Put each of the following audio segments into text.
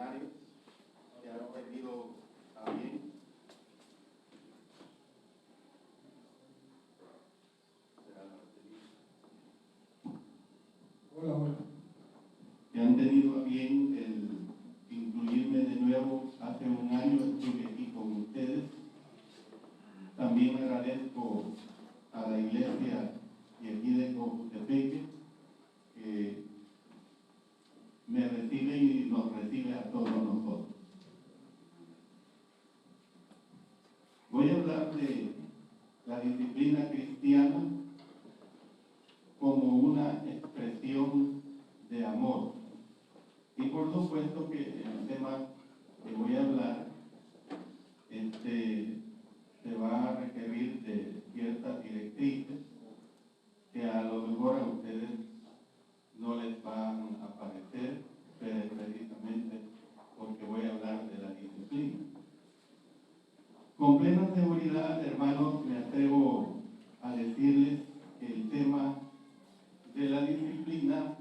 seminarios que han tenido también. Hola, hola. Que han tenido a bien el incluirme de nuevo. Hace un año estuve aquí con ustedes. También agradezco a la iglesia y aquí de Cojutepeque que me recibe y nos recibe a todos nosotros. Voy a hablar de la disciplina cristiana como una expresión de amor. Y por supuesto que el tema que voy a hablar se va a requerir de ciertas directrices que a lo mejor a ustedes no les van a parecer, pero precisamente porque voy a hablar de la disciplina. Con plena seguridad, hermanos, me atrevo a decirles que el tema de la disciplina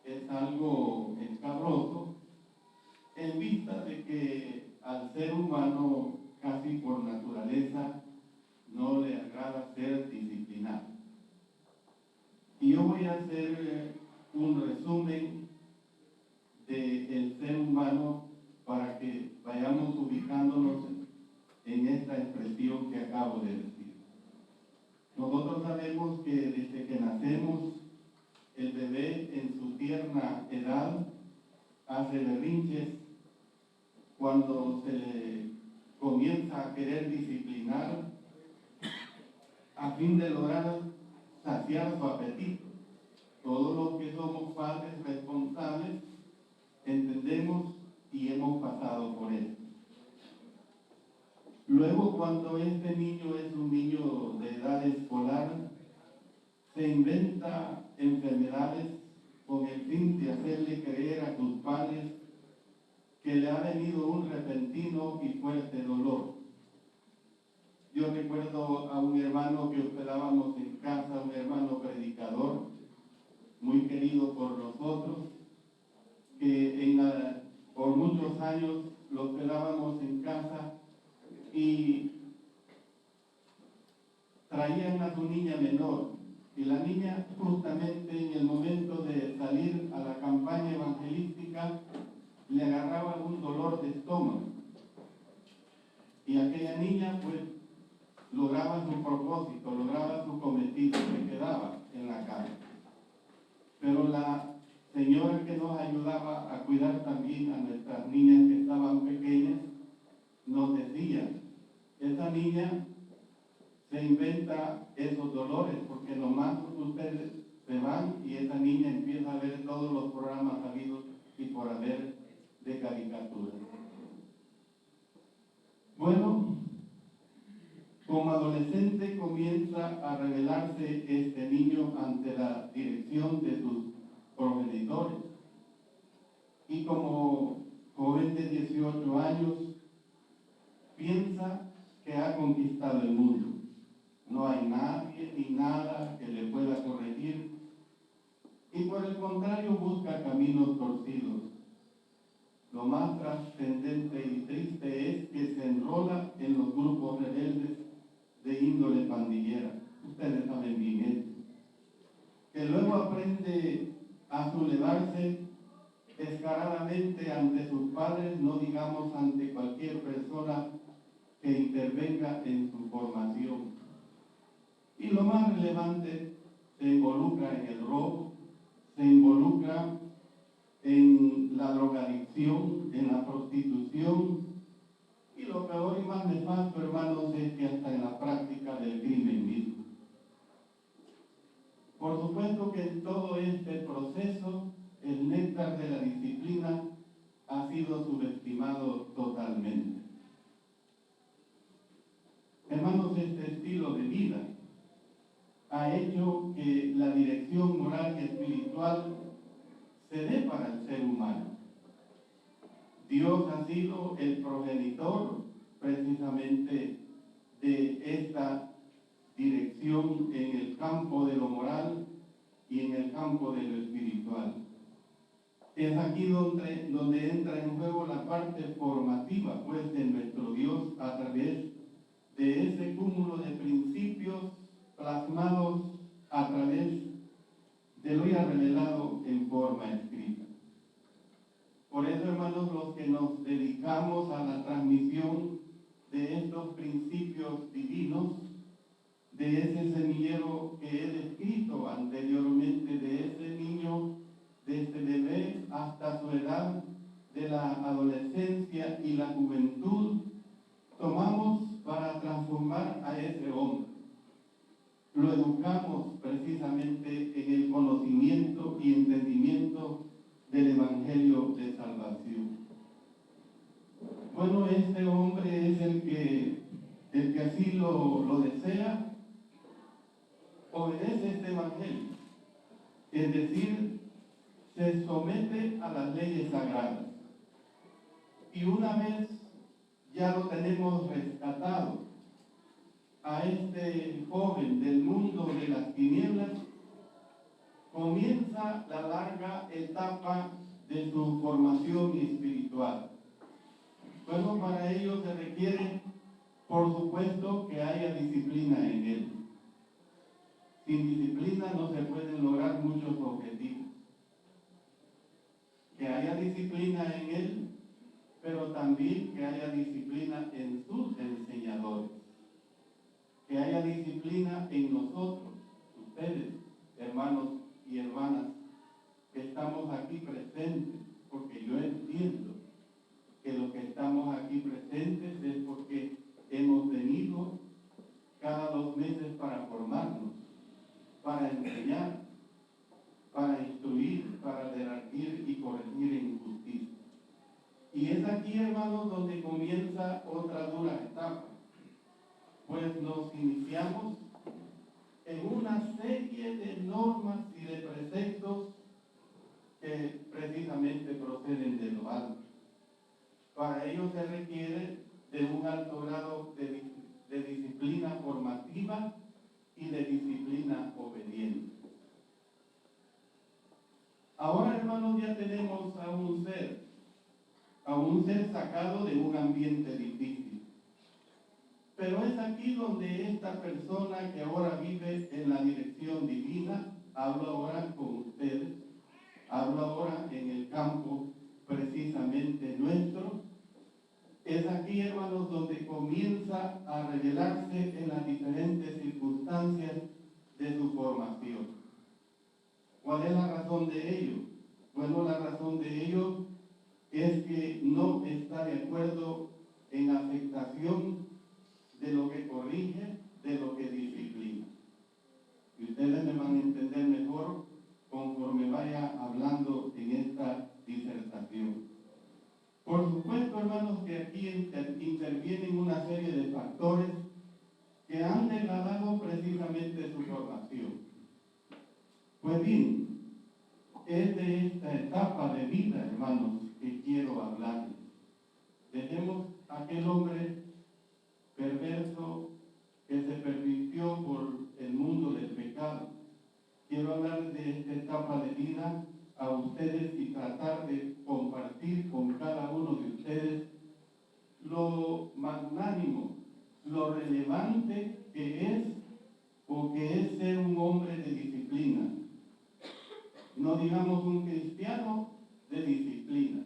es algo escabroso en vista de que al ser humano casi por naturaleza no le agrada ser disciplinado. Y yo voy a hacer un resumen del ser humano para que vayamos ubicándonos en esta expresión que acabo de decir. Nosotros sabemos que desde que nacemos, el bebé en su tierna edad hace berrinches. Cuando se le comienza a querer disciplinar a fin de lograr saciar su apetito. Todos los que somos padres responsables entendemos y hemos pasado por esto. Luego, cuando este niño es un niño de edad escolar, se inventa enfermedades con el fin de hacerle creer a tus padres que le ha venido un repentino y fuerte dolor. Yo recuerdo a un hermano que hospedábamos en casa, un hermano predicador, muy querido por nosotros, que por muchos años lo hospedábamos en casa y traían a su niña menor. Y la niña, justamente en el momento de salir a la campaña evangelística, le agarraba un dolor de estómago. Y aquella niña, pues, lograba su propósito, lograba su cometido, se quedaba en la casa. Pero la señora que nos ayudaba a cuidar también a nuestras niñas que estaban pequeñas, nos decía, esa niña se inventa esos dolores porque nomás ustedes se van y esa niña empieza a ver todos los programas habidos y por haber de caricaturas. Bueno, como adolescente comienza a revelarse este niño ante la dirección de sus progenitores y como joven de 18 años piensa que ha conquistado el mundo. No hay nadie ni nada que le pueda corregir y por el contrario busca caminos torcidos. Lo más trascendente y triste es que se enrola en los grupos rebeldes de índole pandillera. Ustedes saben bien esto. Que luego aprende a sublevarse descaradamente ante sus padres, no digamos ante cualquier persona que intervenga en su formación. Y lo más relevante, se involucra en el robo, se involucra en la drogadicción, en la prostitución, y lo peor y más nefasto, hermanos, es que hasta en la práctica del crimen mismo. Por supuesto que en todo este proceso, el néctar de la disciplina ha sido subestimado totalmente. Hermanos, este estilo de vida ha hecho que la dirección moral y espiritual se dé para el ser humano. Dios ha sido el progenitor precisamente de esta dirección en el campo de lo moral y en el campo de lo espiritual. Es aquí donde entra en juego la parte formativa, pues, de nuestro Dios a través de ese cúmulo de principios plasmados a través de lo ya revelado en forma escrita. Por eso, hermanos, los que nos dedicamos a la transmisión de estos principios divinos, de ese semillero que he descrito anteriormente, de ese niño, desde bebé hasta su edad de la adolescencia y la juventud, tomamos para transformar a ese hombre. Lo educamos precisamente en el conocimiento y entendimiento del Evangelio de Salvación. Bueno, este hombre es el que así lo desea, obedece este Evangelio, es decir, se somete a las leyes sagradas. Y una vez ya lo tenemos rescatado a este joven del mundo de las tinieblas, comienza la larga etapa de su formación espiritual. Bueno, para ello se requiere, por supuesto, que haya disciplina en él. Sin disciplina no se pueden lograr muchos objetivos. Que haya disciplina en él, pero también que haya disciplina en sus enseñadores. Que haya disciplina en nosotros, ustedes, hermanos y hermanas, que estamos aquí presentes, porque yo entiendo que los que estamos aquí presentes es porque hemos venido cada 2 meses para formarnos, para enseñar, para instruir, para advertir y corregir en justicia. Y es aquí, hermanos, donde comienza otra dura etapa, pues nos iniciamos en una serie de normas y de preceptos que precisamente proceden de lo alto. Para ello se requiere de un alto grado de disciplina formativa y de disciplina obediente. Ahora, hermanos, ya tenemos a un ser sacado de un ambiente difícil. Pero es aquí donde esta persona que ahora vive en la dirección divina, hablo ahora con ustedes, hablo ahora en el campo precisamente nuestro, es aquí, hermanos, donde comienza a revelarse en las diferentes circunstancias de su formación. ¿Cuál es la razón de ello? Bueno, la razón de ello es que no está de acuerdo en aceptación de lo que corrige, de lo que disciplina. Y ustedes me van a entender mejor conforme vaya hablando en esta disertación. Por supuesto, hermanos, que aquí intervienen una serie de factores que han degradado precisamente su formación. Pues bien, es de esta etapa de vida, hermanos, que quiero hablarles. Dejemos a aquel hombre perverso que se pervirtió por el mundo del pecado. Quiero hablar de esta etapa de vida a ustedes y tratar de compartir con cada uno de ustedes lo magnánimo, lo relevante que es o que es ser un hombre de disciplina. No digamos un cristiano de disciplina.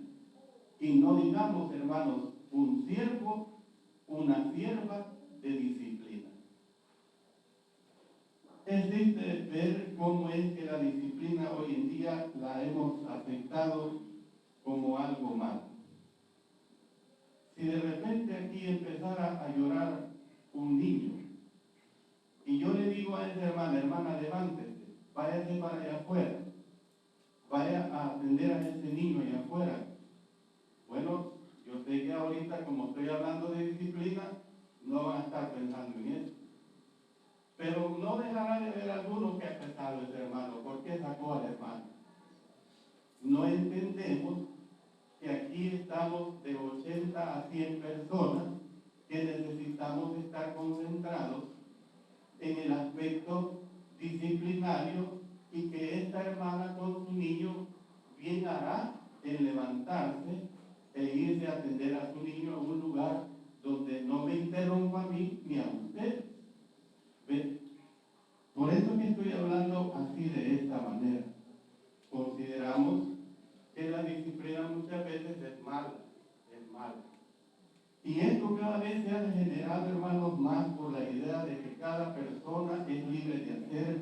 Y no digamos, hermanos, un siervo, una sierva de disciplina. Es triste ver cómo es que la disciplina hoy en día la hemos aceptado como algo malo. Si de repente aquí empezara a llorar un niño, y yo le digo a esa hermana, levántese, váyase para allá afuera, vaya a atender a ese niño allá afuera. Bueno, yo sé que ahorita, como estoy hablando de disciplina, no van a estar pensando en eso. Pero no dejará de haber alguno que ha pesado ese hermano. ¿Por qué sacó al hermano? No entendemos que aquí estamos de 80 a 100 personas que necesitamos estar concentrados en el aspecto disciplinario y que esta hermana con su niño bien hará en levantarse e irse a atender a su niño a un lugar donde no me interrumpa a mí ni a usted. ¿Ve? Por eso que estoy hablando así de esta manera. Consideramos que la disciplina muchas veces es mala, es mala. Y esto cada vez se ha degenerado, hermanos, más por la idea de que cada persona es libre de hacer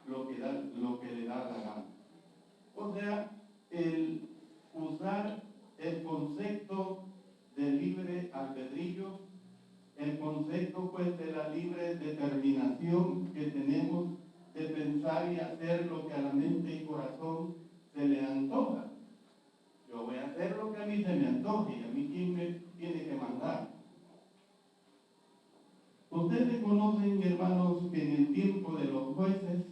lo que le da la gana. O sea, el usar el concepto de libre albedrío, el concepto pues de la libre determinación que tenemos de pensar y hacer lo que a la mente y corazón se le antoja. Yo voy a hacer lo que a mí se me antoje y a mí quién me tiene que mandar. Ustedes conocen, hermanos, que en el tiempo de los jueces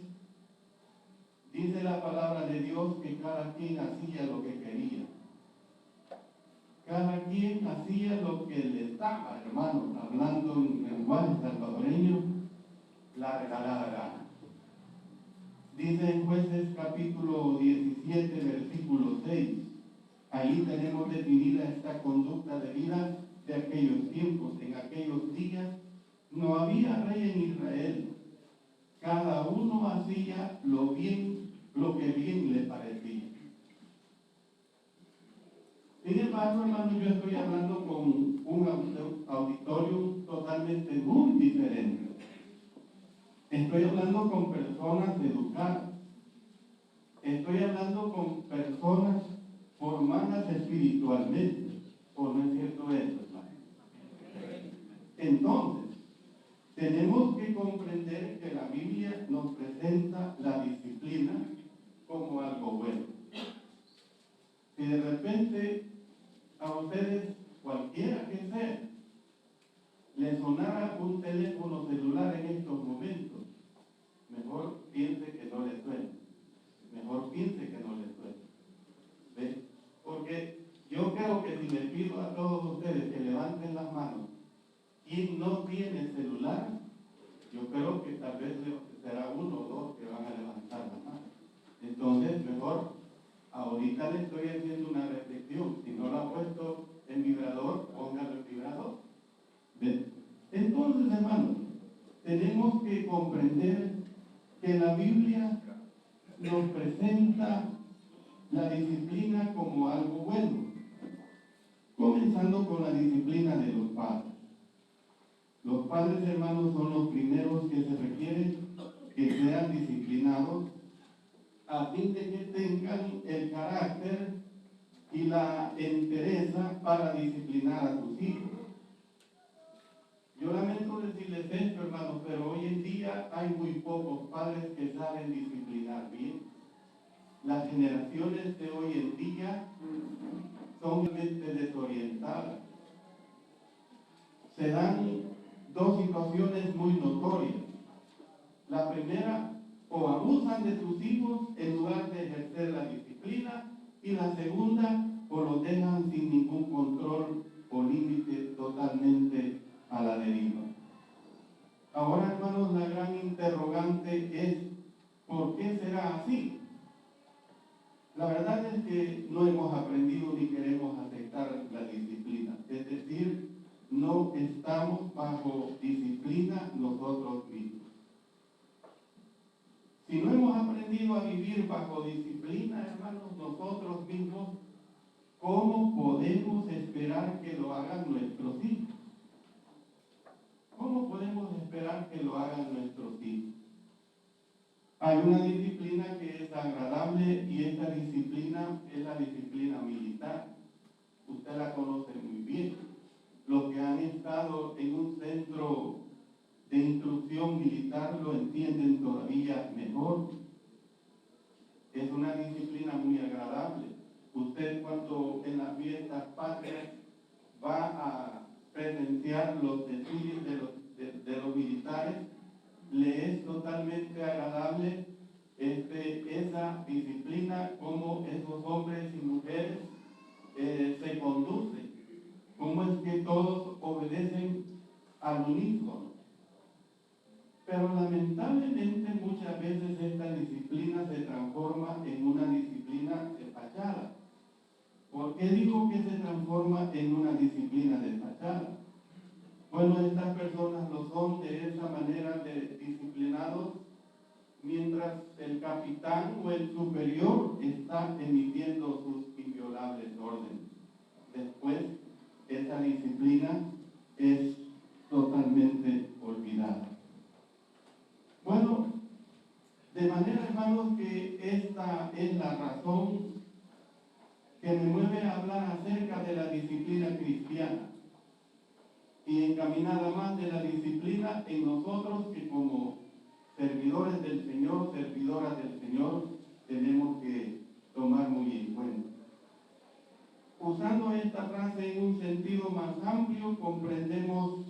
dice la palabra de Dios que cada quien hacía lo que quería. Cada quien hacía lo que le daba, hermanos, hablando en lenguaje salvadoreño, la regalada gana. Dice en Jueces capítulo 17, versículo 6. Ahí tenemos definida esta conducta de vida de aquellos tiempos. En aquellos días no había rey en Israel. Cada uno hacía lo que bien le parecía. Sin embargo, hermano, yo estoy hablando con un auditorio totalmente muy diferente. Estoy hablando con personas educadas. Estoy hablando con personas formadas espiritualmente. ¿O no es cierto eso, hermano? Entonces, tenemos que comprender que la Biblia nos presenta la disciplina como algo bueno. Si de repente a ustedes, cualquiera que sea, le sonara un teléfono celular en estos momentos, mejor piense que no le suene. Mejor piense que no le suene. ¿Ve? Porque yo creo que si les pido a todos ustedes que levanten las manos, ¿quién no tiene celular? Yo creo que tal vez será uno o dos que van a levantar las manos. Entonces, mejor, ahorita le estoy haciendo una reflexión. Si no lo ha puesto en vibrador, póngalo en vibrador. ¿Ven? Entonces, hermanos, tenemos que comprender que la Biblia nos presenta la disciplina como algo bueno, comenzando con la disciplina de los padres. Los padres, hermanos, son los primeros que se requieren que sean disciplinados a fin de que tengan el carácter y la entereza para disciplinar a sus hijos. Yo lamento decirles esto, hermanos, pero hoy en día hay muy pocos padres que saben disciplinar bien. Las generaciones de hoy en día son realmente desorientadas. Se dan dos situaciones muy notorias. La primera, o abusan de sus hijos en lugar de ejercer la disciplina, y la segunda, o los dejan sin ningún control o límite, totalmente a la deriva. Ahora, hermanos, la gran interrogante es, ¿por qué será así? La verdad es que no hemos aprendido ni queremos aceptar la disciplina. Es decir, no estamos bajo disciplina nosotros mismos. Si no hemos aprendido a vivir bajo disciplina, hermanos, nosotros mismos, ¿cómo podemos esperar que lo hagan nuestros hijos? ¿Cómo podemos esperar que lo hagan nuestros hijos? Hay una disciplina que es agradable y esta disciplina es la disciplina militar. Usted la conoce muy bien. Los que han estado en un centro de instrucción militar lo entienden todavía mejor. Es una disciplina muy agradable. Usted cuando en las fiestas patrias va a presenciar los desfiles de los militares, le es totalmente agradable esa disciplina, cómo esos hombres y mujeres se conducen, cómo es que todos obedecen al unísono. Pero lamentablemente muchas veces esta disciplina se transforma en una disciplina de fachada. ¿Por qué digo que se transforma en una disciplina de fachada? Bueno, estas personas lo son de esa manera de disciplinados mientras el capitán o el superior está emitiendo sus inviolables órdenes. Después, esa disciplina es totalmente olvidada. Bueno, de manera, hermanos, que esta es la razón que me mueve a hablar acerca de la disciplina cristiana y encaminada más de la disciplina en nosotros que como servidores del Señor, servidoras del Señor, tenemos que tomar muy en cuenta. Usando esta frase en un sentido más amplio, comprendemos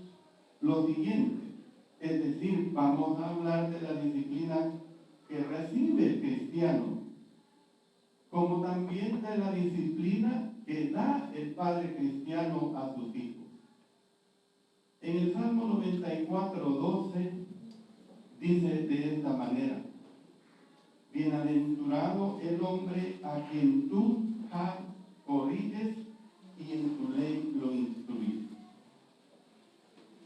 lo siguiente, es decir, vamos a hablar de la disciplina que recibe el cristiano, como también de la disciplina que da el padre cristiano a sus hijos. En el Salmo 94:12 dice de esta manera: bienaventurado el hombre a quien tú corriges y en tu ley lo instruyes.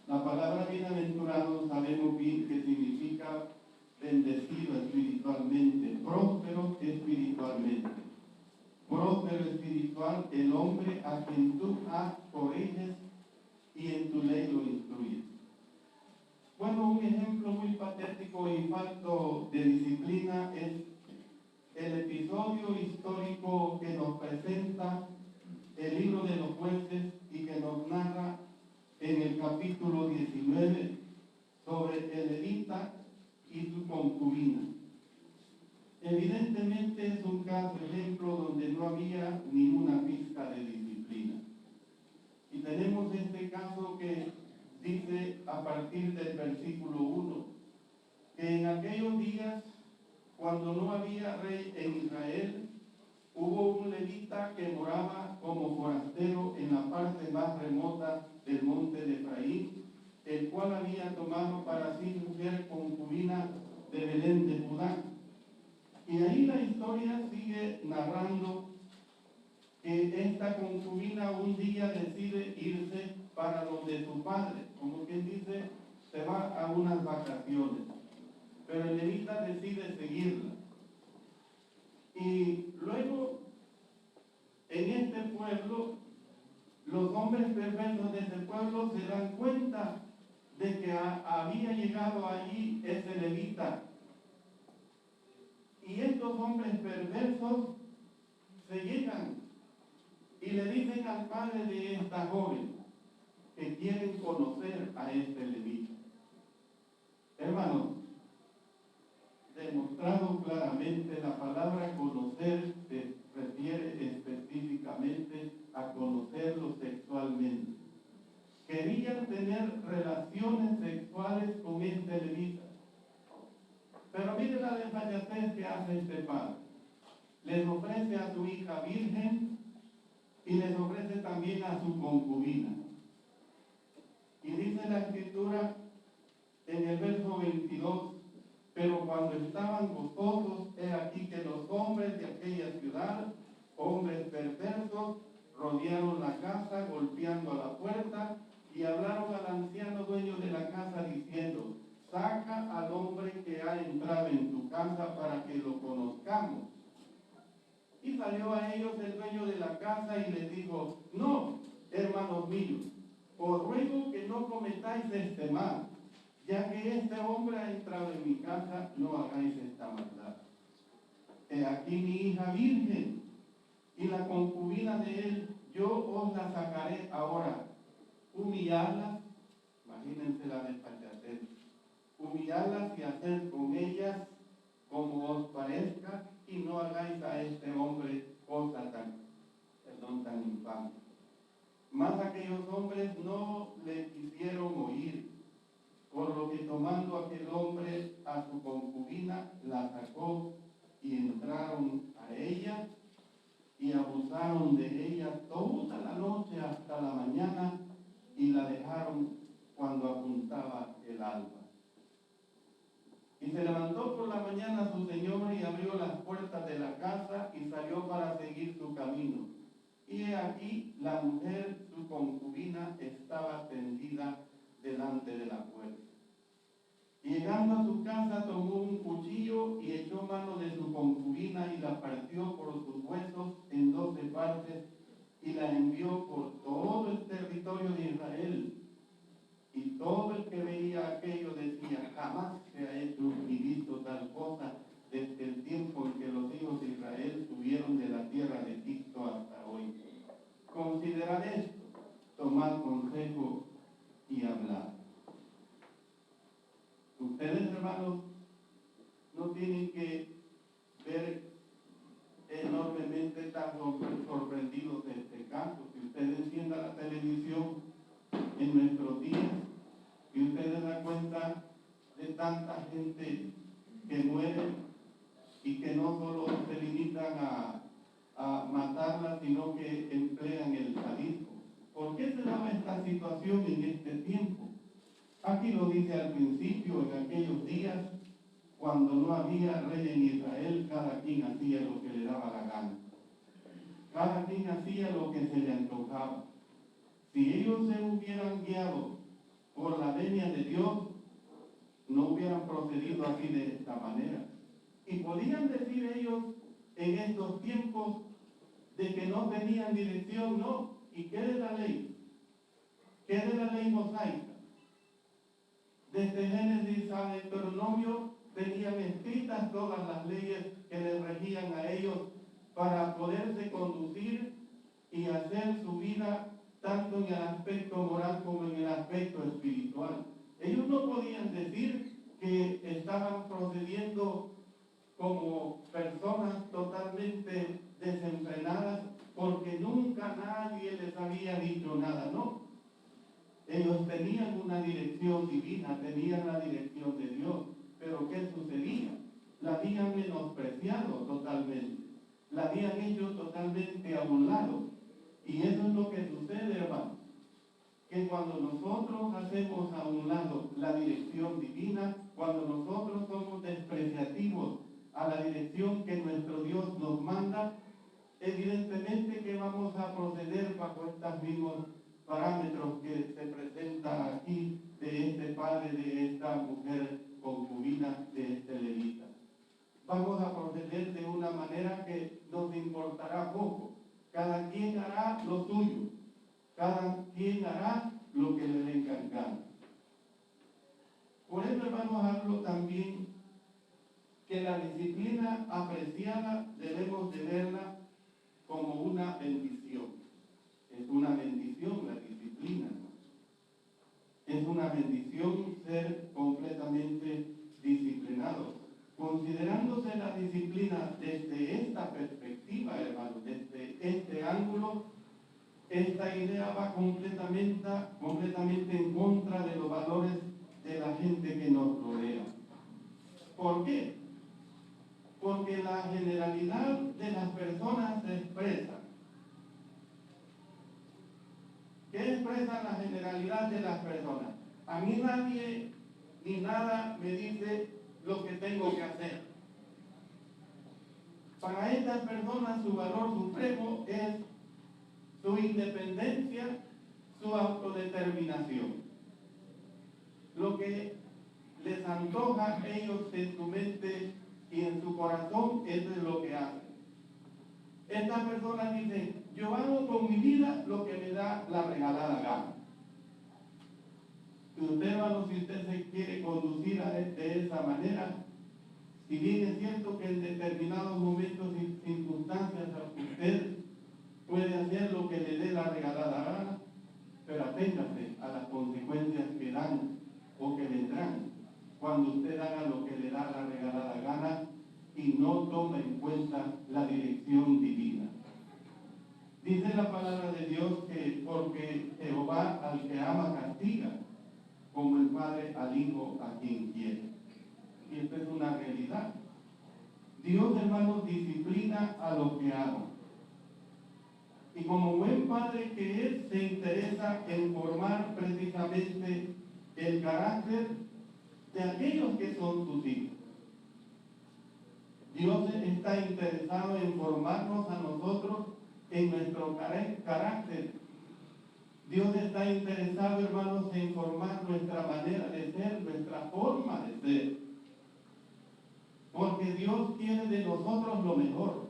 La palabra bienaventurado sabemos bien que significa bendecido espiritualmente, próspero espiritualmente. Próspero espiritual el hombre a quien tú corriges y en tu ley lo instruyes. Bueno, un ejemplo muy patético y falto de disciplina es el episodio histórico que nos presenta el libro de los jueces y que nos narra en el capítulo 19 sobre el levita y su concubina. Evidentemente es un caso ejemplo donde no había ninguna pizca de disciplina. Y tenemos este caso que dice a partir del versículo 1, que en aquellos días, cuando no había rey en Israel, hubo un levita que moraba como forastero en la parte más remota del monte de Efraín, el cual había tomado para sí mujer concubina de Belén de Judá. Y ahí la historia sigue narrando que esta concubina un día decide irse para donde su padre, como quien dice, se va a unas vacaciones, pero el levita decide seguirla. Y luego, en este pueblo, los hombres perversos de ese pueblo se dan cuenta de que había llegado allí ese levita. Y estos hombres perversos se llegan y le dicen al padre de esta joven que quieren conocer a este levita. Hermanos, demostrado claramente, la palabra conocer se refiere específicamente a conocerlo sexualmente. Querían tener relaciones sexuales con este levita. Pero mire la desfachatez que hace este padre. Les ofrece a su hija virgen y les ofrece también a su concubina. Y dice la escritura en el verso 22, pero cuando estaban gozosos, he aquí que los hombres de aquella ciudad, hombres perversos, rodearon la casa, golpeando a la puerta, y hablaron al anciano dueño de la casa, diciendo: saca al hombre que ha entrado en tu casa para que lo conozcamos. Y salió a ellos el dueño de la casa y les dijo: no, hermanos míos, os ruego que no cometáis este mal, ya que este hombre ha entrado en mi casa, no hagáis esta maldad. He aquí mi hija virgen, y la concubina de él, yo os la sacaré ahora. Humillarlas, imagínense la desfachatez, humillarlas y hacer con ellas como os parezca, y no hagáis a este hombre cosa tan infame. Mas aquellos hombres no le quisieron oír, por lo que tomando aquel hombre a su concubina, la sacó y entraron a ella y abusaron de ella toda la noche hasta la mañana y la dejaron cuando apuntaba el alba. Y se levantó por la mañana su señor y abrió las puertas de la casa y salió para seguir su camino. Y he aquí, la mujer, su concubina, estaba tendida delante de la puerta. Y llegando a su casa, tomó un cuchillo y echó mano de su concubina y la partió por sus huesos en 12 partes y la envió por todo el territorio de Israel. Y todo el que veía aquello decía: jamás se ha hecho ni visto tal cosa desde el tiempo en que los hijos de Israel subieron de la tierra de Egipto hasta hoy. Considerad esto, tomad consejo y hablad. Ustedes, hermanos, no tienen que ver enormemente tan sorprendidos de este caso. Si ustedes enciendan la televisión en nuestros días y ustedes dan cuenta de tanta gente que muere y que no solo se limitan a matarla, sino que emplean el sadismo. ¿Por qué se daba esta situación en este tiempo? Aquí lo dice al principio: en aquellos días, cuando no había rey en Israel, cada quien hacía lo que le daba la gana. Cada quien hacía lo que se le antojaba. Si ellos se hubieran guiado por la venia de Dios, no hubieran procedido así de esta manera. Y podían decir ellos en estos tiempos de que no tenían dirección, no. ¿Y qué de la ley? ¿Qué de la ley mosaica? Desde Génesis a Deuteronomio tenían escritas todas las leyes que les regían a ellos para poderse conducir y hacer su vida tanto en el aspecto moral como en el aspecto espiritual. Ellos no podían decir que estaban procediendo como personas totalmente desenfrenadas porque nunca nadie les había dicho nada, no. Ellos tenían una dirección divina, tenían la dirección de Dios, pero ¿qué sucedía? La habían menospreciado totalmente, la habían hecho totalmente a un lado. Y eso es lo que sucede, hermano, que cuando nosotros hacemos a un lado la dirección divina, cuando nosotros somos despreciativos a la dirección que nuestro Dios nos manda, evidentemente que vamos a proceder bajo estos mismos parámetros que se presentan aquí de este padre, de esta mujer concubina, de este levita. Vamos a proceder de una manera que nos importará poco. Cada quien hará lo suyo, cada quien hará lo que le venga en gana. Por eso, hermanos, hablo también que la disciplina apreciada debemos de verla como una bendición. Es una bendición la disciplina. Es una bendición ser completamente disciplinado. Considerándose la disciplina desde esta perspectiva, hermano, desde este ángulo, esta idea va completamente en contra de los valores de la gente que nos rodea. ¿Por qué? Porque la generalidad de las personas se expresa. ¿Qué expresa la generalidad de las personas? A mí nadie ni nada me dice lo que tengo que hacer. Para estas personas su valor supremo es su independencia, su autodeterminación. Lo que les antoja a ellos en su mente y en su corazón, eso es lo que hacen. Estas personas dicen: yo hago con mi vida lo que me da la regalada gana. Si usted, hermano, si usted se quiere conducir de esa manera, si bien es cierto que en determinados momentos y circunstancias usted puede hacer lo que le dé la regalada gana, pero aténgase a las consecuencias que dan o que vendrán cuando usted haga lo que le da la regalada gana y no toma en cuenta la dirección divina. Dice la palabra de Dios que porque Jehová al que ama castiga, como el padre al hijo a quien quiere. Y esto es una realidad. Dios, hermanos, disciplina a los que ama. Y como buen padre que es, se interesa en formar precisamente el carácter de aquellos que son sus hijos. Dios está interesado en formarnos a nosotros en nuestro carácter. Dios está interesado, hermanos, en formar nuestra manera de ser, nuestra forma de ser. Porque Dios quiere de nosotros lo mejor.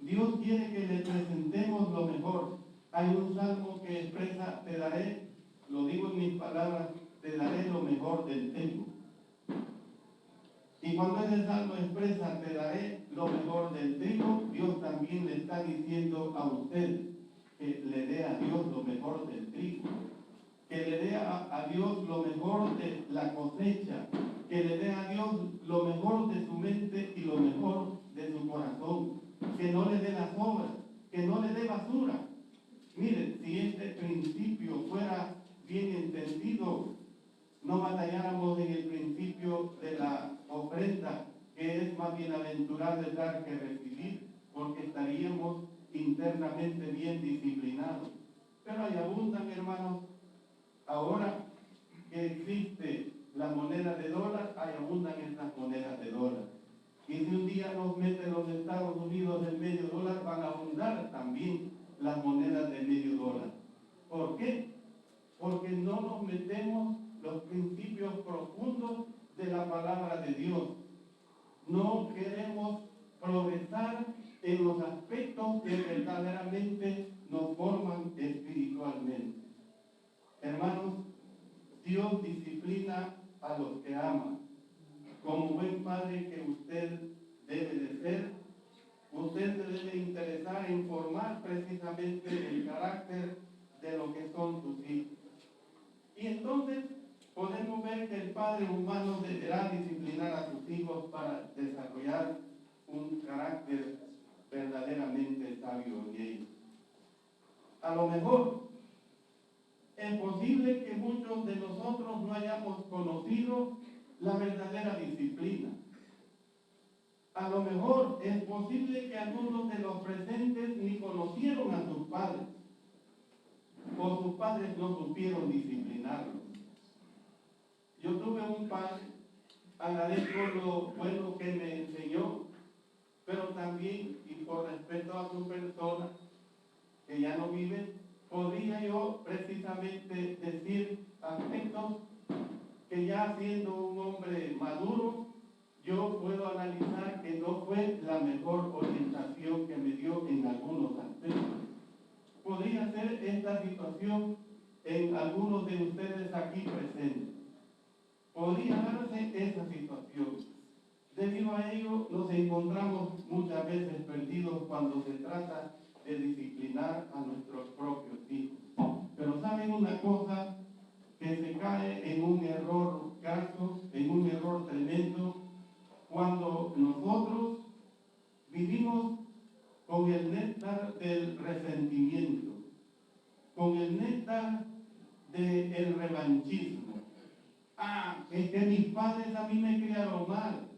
Dios quiere que le presentemos lo mejor. Hay un salmo que expresa, te daré, lo digo en mis palabras, te daré lo mejor del trigo. Y cuando ese salmo expresa, te daré lo mejor del trigo, Dios también le está diciendo a usted que le dé a Dios lo mejor del trigo, que le dé a Dios lo mejor de la cosecha, que le dé a Dios lo mejor de su mente y lo mejor de su corazón, que no le dé las obras, que no le dé basura. Miren, si este principio fuera bien entendido, no batalláramos en el principio de la ofrenda, que es más bienaventurado el dar que recibir, porque estaríamos internamente bien disciplinados. Pero ahí abundan, hermanos, ahora que existe la moneda de dólar, ahí abundan estas monedas de dólar. Y si un día nos meten los Estados Unidos el medio dólar, van a abundar también las monedas de medio dólar. ¿Por qué? Porque no nos metemos los principios profundos de la palabra de Dios. No queremos progresar en los aspectos que verdaderamente nos forman espiritualmente. Hermanos, Dios disciplina a los que ama. Como buen padre que usted debe de ser, usted se debe interesar en formar precisamente el carácter de lo que son sus hijos. Y entonces podemos ver que el padre humano deberá disciplinar a sus hijos para desarrollar un carácter verdaderamente sabio en ellos. A lo mejor es posible que muchos de nosotros no hayamos conocido la verdadera disciplina. A lo mejor es posible que algunos de los presentes ni conocieron a sus padres, o sus padres no supieron disciplinarlos. Yo tuve un padre, agradezco lo bueno que me enseñó, pero también, y por respeto a su persona, que ya no vive, podría yo precisamente decir aspectos que ya siendo un hombre maduro, yo puedo analizar que no fue la mejor orientación que me dio en algunos aspectos. Podría ser esta situación en algunos de ustedes aquí presentes. Podría darse esa situación. Debido a ello, nos encontramos muchas veces perdidos cuando se trata de disciplinar a nuestros propios hijos. Pero ¿saben una cosa? Que se cae en un error graso, en un error tremendo, cuando nosotros vivimos con el néctar del resentimiento, con el néctar del revanchismo. Es que mis padres a mí me criaron mal.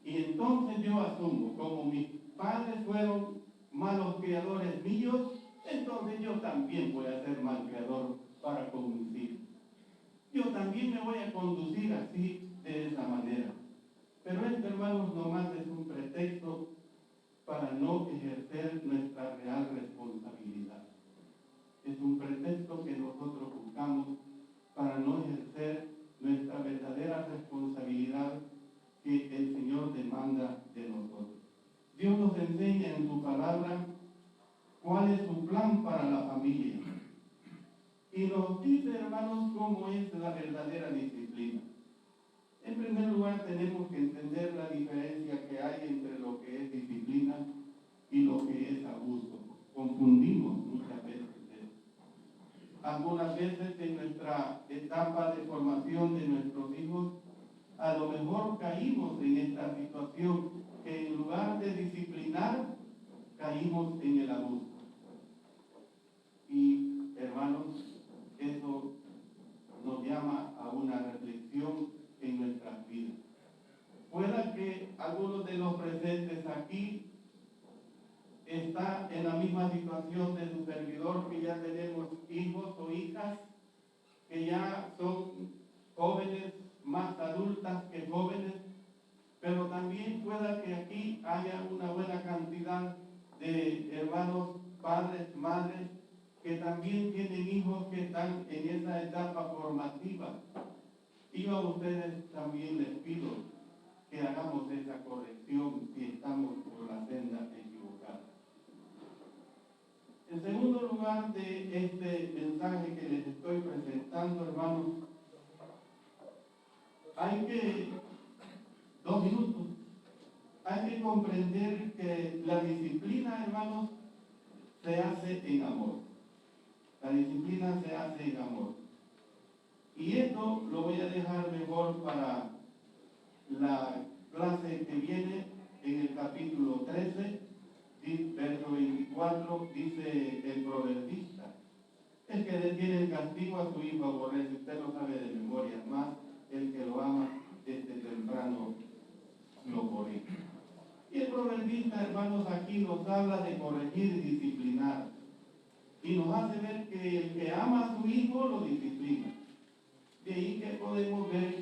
Y entonces yo asumo, como mis padres fueron malos criadores míos, entonces yo también voy a ser mal criador para con mis hijos. Yo también me voy a conducir así, de esa manera. Pero esto, hermanos, nomás es un pretexto para no ejercer nuestra real responsabilidad. Es un pretexto que nosotros buscamos para no ejercer nuestra verdadera responsabilidad que el Señor demanda de nosotros. Dios nos enseña en su palabra cuál es su plan para la familia. Y nos dice, hermanos, cómo es la verdadera disciplina. En primer lugar, tenemos que entender la diferencia que hay entre lo que es disciplina y lo que es abuso. Confundimos muchas veces eso. Algunas veces en nuestra etapa de formación de nuestros hijos, a lo mejor caímos en esta situación que en lugar de disciplinar, caímos en el abuso. Y, hermanos, eso nos llama a una reflexión en nuestras vidas. Pueda que algunos de los presentes aquí está en la misma situación de su servidor, que ya tenemos hijos o hijas que ya son jóvenes, más adultas que jóvenes, pero también pueda que aquí haya una buena cantidad de hermanos, padres, madres, que también tienen hijos que están en esa etapa formativa. Y a ustedes también les pido que hagamos esa corrección si estamos por la senda equivocada. En segundo lugar de este mensaje que les estoy presentando, hermanos, hay que, 2 minutos, hay que comprender que la disciplina, hermanos, se hace en amor. La disciplina se hace en amor. Y esto lo voy a dejar mejor para la clase que viene en el capítulo 13, verso 24, dice el proverbista: el que detiene el castigo a su hijo aborrece. Usted lo sabe de memoria, más el que lo ama desde temprano lo corrige. Y el proverbista, hermanos, aquí nos habla de corregir y disciplinar. Y nos hace ver que el que ama a su hijo lo disciplina. De ahí que podemos ver